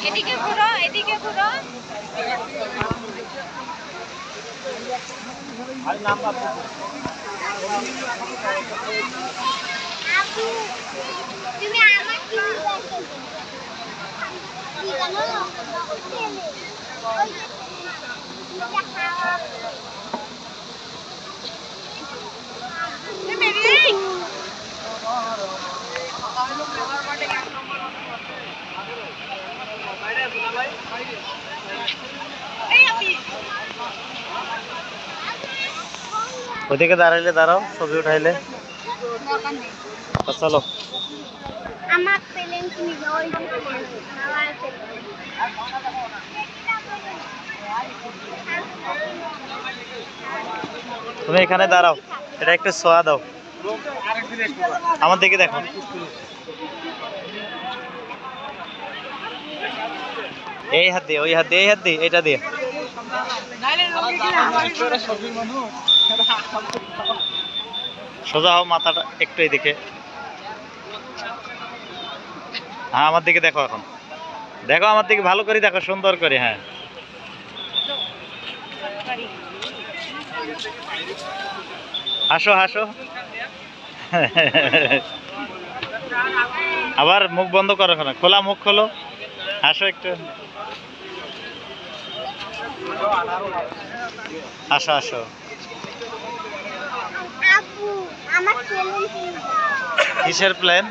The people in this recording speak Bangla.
এদিকে ঘুরো, এদিকে ঘুরো। তুমি আমার কি ওদিকে দাঁড়াইলে দাঁড়াও, ছবি উঠাইলে চলো। তুমি এখানে দাঁড়াও, এটা একটু ছোঁয়া দাও, আমার দিকে দেখো। এই হাত দিয়ে, ওই হাত দিয়ে, এই হাত দিয়ে, এটা দিয়ে। সোজা হও, মাথাটা একটু এদিকে। হ্যাঁ, আমার দিকে দেখো, এখন দেখো আমার দিকে ভালো করে দেখো, সুন্দর করে। হ্যাঁ, হাসো হাসো। আবার মুখ বন্ধ করো না, খোলা মুখ খোলো, হাসো একটু। আসো আসো। কিসের প্ল্যান?